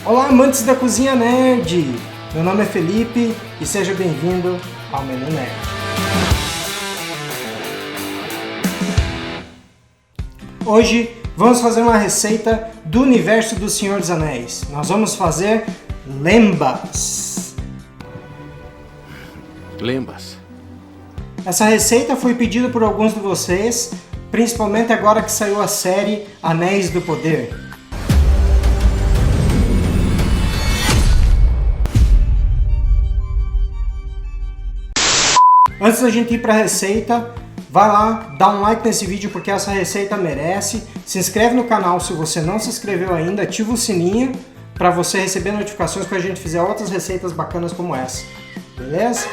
Olá, amantes da cozinha nerd! Meu nome é Felipe e seja bem-vindo ao Menu Nerd. Hoje vamos fazer uma receita do universo do Senhor dos Anéis. Nós vamos fazer lembas. Lembas? Essa receita foi pedida por alguns de vocês, principalmente agora que saiu a série Anéis do Poder. Antes da gente ir para a receita, vai lá, dá um like nesse vídeo porque essa receita merece. Se inscreve no canal se você não se inscreveu ainda, ativa o sininho para você receber notificações quando a gente fizer outras receitas bacanas como essa. Beleza?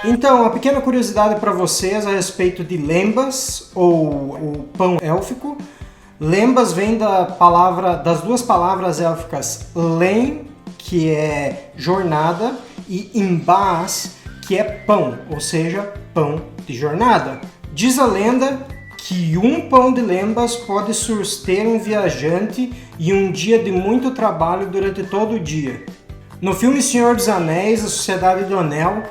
Então, uma pequena curiosidade para vocês a respeito de lembas, ou o pão élfico. Lembas vem das duas palavras élficas len, que é jornada, e imbás, que é pão, ou seja, pão de jornada. Diz a lenda que um pão de lembas pode suster um viajante e um dia de muito trabalho durante todo o dia. No filme Senhor dos Anéis, A Sociedade do Anel,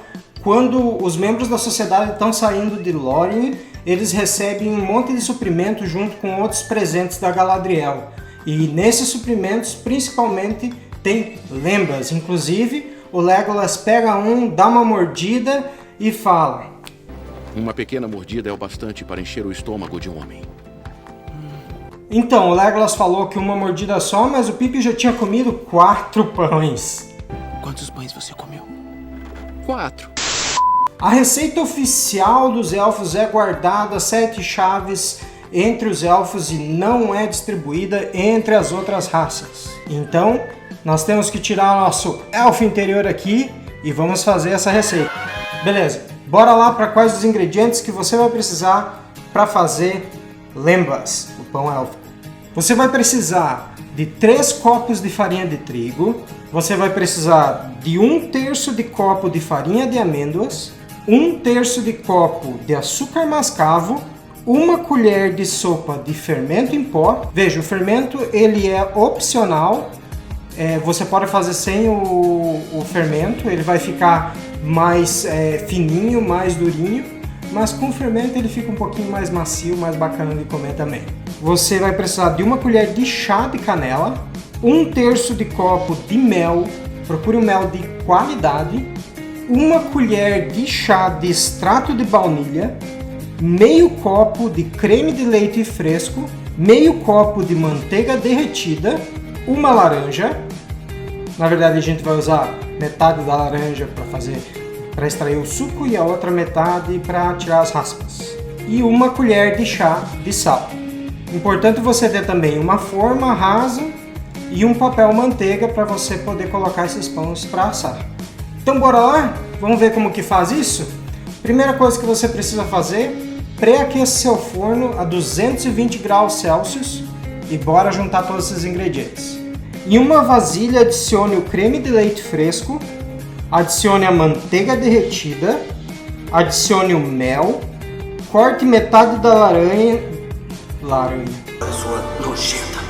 quando os membros da sociedade estão saindo de Lórien, eles recebem um monte de suprimentos junto com outros presentes da Galadriel. E nesses suprimentos, principalmente, tem lembas. Inclusive, o Legolas pega um, dá uma mordida e fala: uma pequena mordida é o bastante para encher o estômago de um homem. Então, o Legolas falou que uma mordida só, mas o Pippin já tinha comido 4 pães. Quantos pães você comeu? 4. A receita oficial dos elfos é guardada 7 chaves entre os elfos e não é distribuída entre as outras raças. Então, nós temos que tirar o nosso elfo interior aqui e vamos fazer essa receita. Beleza, bora lá para quais os ingredientes que você vai precisar para fazer lembas, o pão élfico. Você vai precisar de 3 copos de farinha de trigo, você vai precisar de 1/3 de copo de farinha de amêndoas, 1/3 de copo de açúcar mascavo, 1 colher de sopa de fermento em pó. Veja, o fermento ele é opcional. Você pode fazer sem o fermento, ele vai ficar mais fininho, mais durinho, mas com o fermento ele fica um pouquinho mais macio, mais bacana de comer também. Você vai precisar de 1 colher de chá de canela, 1/3 de copo de mel, procure um mel de qualidade, 1 colher de chá de extrato de baunilha, meio copo de creme de leite fresco, meio copo de manteiga derretida, 1 laranja. Na verdade a gente vai usar metade da laranja para extrair o suco e a outra metade para tirar as raspas. E 1 colher de chá de sal. Importante você ter também uma forma rasa e um papel manteiga para você poder colocar esses pães para assar. Então bora lá? Vamos ver como que faz isso? Primeira coisa que você precisa fazer, pré-aqueça seu forno a 220 graus Celsius e bora juntar todos esses ingredientes. Em uma vasilha, adicione o creme de leite fresco, adicione a manteiga derretida, adicione o mel, corte metade da laranja. Sua nojenta.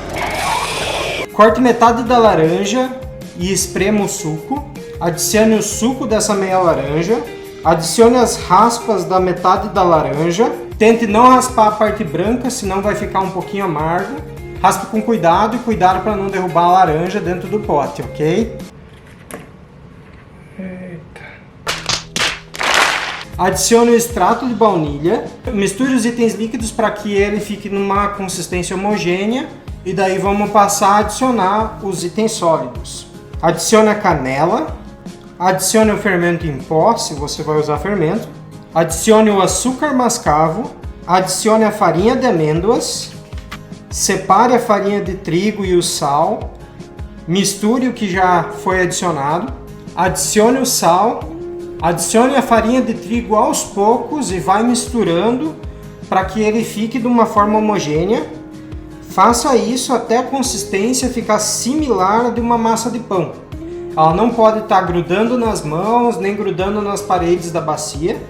Corte metade da laranja e esprema o suco. Adicione o suco dessa meia laranja, adicione as raspas da metade da laranja. Tente não raspar a parte branca, senão vai ficar um pouquinho amargo. Raspe com cuidado e cuidado para não derrubar a laranja dentro do pote, ok? Eita. Adicione o extrato de baunilha. Misture os itens líquidos para que ele fique numa consistência homogênea. E daí vamos passar a adicionar os itens sólidos. Adicione a canela. Adicione o fermento em pó, se você vai usar fermento. Adicione o açúcar mascavo. Adicione a farinha de amêndoas. Separe a farinha de trigo e o sal, misture o que já foi adicionado, adicione o sal, adicione a farinha de trigo aos poucos e vai misturando para que ele fique de uma forma homogênea. Faça isso até a consistência ficar similar à de uma massa de pão. Ela não pode estar grudando nas mãos, nem grudando nas paredes da bacia.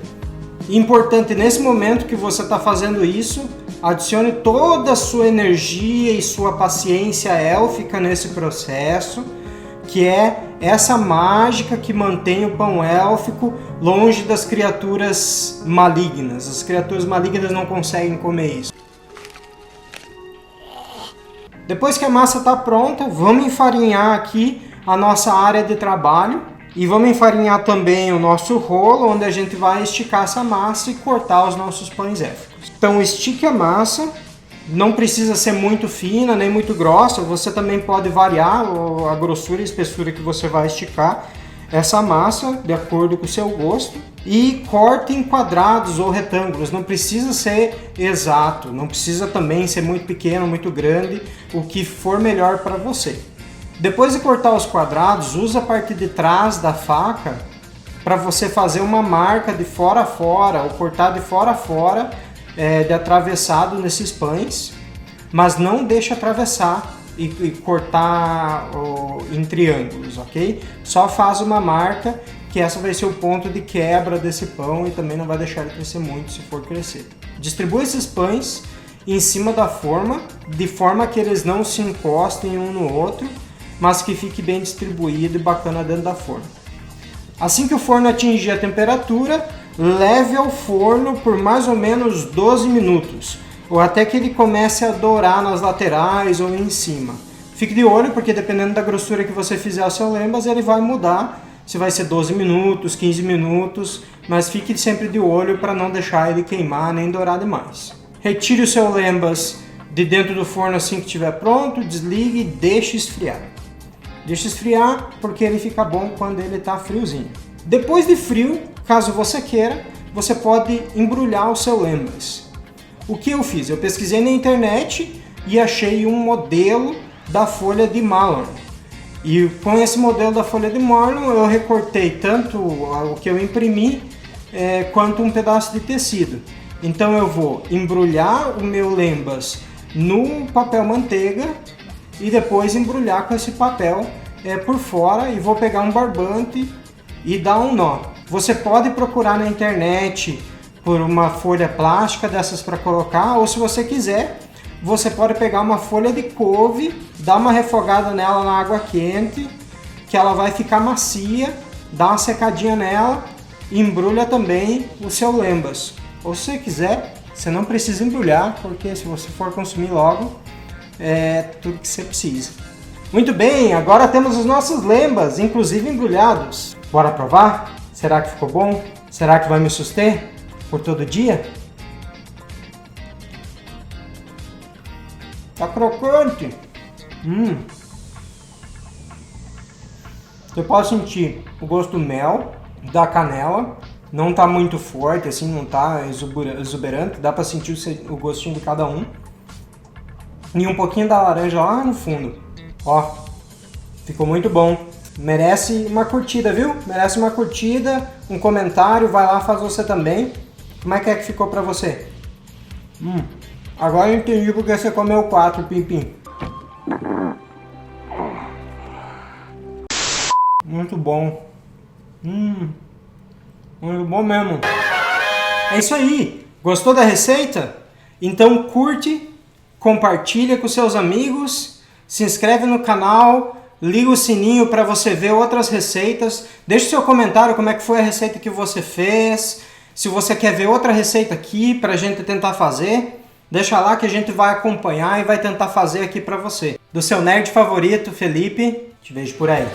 Importante nesse momento que você está fazendo isso, Adicione toda a sua energia e sua paciência élfica nesse processo, que é essa mágica que mantém o pão élfico longe das criaturas malignas. As criaturas malignas não conseguem comer isso. Depois que a massa está pronta, vamos enfarinhar aqui a nossa área de trabalho e vamos enfarinhar também o nosso rolo, onde a gente vai esticar essa massa e cortar os nossos pães élficos. Então estique a massa, não precisa ser muito fina nem muito grossa, você também pode variar a grossura e espessura que você vai esticar essa massa de acordo com o seu gosto e corte em quadrados ou retângulos, não precisa ser exato, não precisa também ser muito pequeno, muito grande, o que for melhor para você. Depois de cortar os quadrados, usa a parte de trás da faca para você fazer uma marca de fora a fora ou cortar de fora a fora de atravessado nesses pães, mas não deixa atravessar e cortar em triângulos, ok? Só faz uma marca, que essa vai ser o ponto de quebra desse pão e também não vai deixar ele crescer muito se for crescer. Distribua esses pães em cima da forma, de forma que eles não se encostem um no outro, mas que fique bem distribuído e bacana dentro da forma. Assim que o forno atingir a temperatura, leve ao forno por mais ou menos 12 minutos, ou até que ele comece a dourar nas laterais ou em cima. Fique de olho, porque dependendo da grossura que você fizer o seu lembas, ele vai mudar, se vai ser 12 minutos, 15 minutos, mas fique sempre de olho para não deixar ele queimar nem dourar demais. Retire o seu lembas de dentro do forno assim que estiver pronto, desligue e deixe esfriar. Deixe esfriar porque ele fica bom quando ele está friozinho. Depois de frio, caso você queira, você pode embrulhar o seu lembas. O que eu fiz? Eu pesquisei na internet e achei um modelo da folha de Mallory. E com esse modelo da folha de Mallory eu recortei tanto o que eu imprimi quanto um pedaço de tecido. Então eu vou embrulhar o meu lembas no papel manteiga e depois embrulhar com esse papel por fora e vou pegar um barbante e dar um nó. Você pode procurar na internet por uma folha plástica dessas para colocar, ou se você quiser, você pode pegar uma folha de couve, dar uma refogada nela na água quente, que ela vai ficar macia, dá uma secadinha nela e embrulha também o seu lembas. Ou se você quiser, você não precisa embrulhar, porque se você for consumir logo, é tudo que você precisa. Muito bem, agora temos os nossos lembas, inclusive embrulhados. Bora provar? Será que ficou bom? Será que vai me suster por todo dia? Tá crocante. Você pode sentir o gosto do mel, da canela. Não tá muito forte, assim, não tá exuberante. Dá pra sentir o gostinho de cada um. E um pouquinho da laranja lá no fundo. Ó, ficou muito bom. Merece uma curtida, viu? Merece uma curtida, um comentário. Vai lá, faz você também. Como é que ficou pra você? Agora eu entendi porque você comeu 4, Pimpim. Muito bom. Muito bom mesmo. É isso aí. Gostou da receita? Então curte, compartilha com seus amigos, se inscreve no canal, liga o sininho para você ver outras receitas. Deixe seu comentário como é que foi a receita que você fez. Se você quer ver outra receita aqui para a gente tentar fazer, deixa lá que a gente vai acompanhar e vai tentar fazer aqui para você. Do seu nerd favorito, Felipe. Te vejo por aí.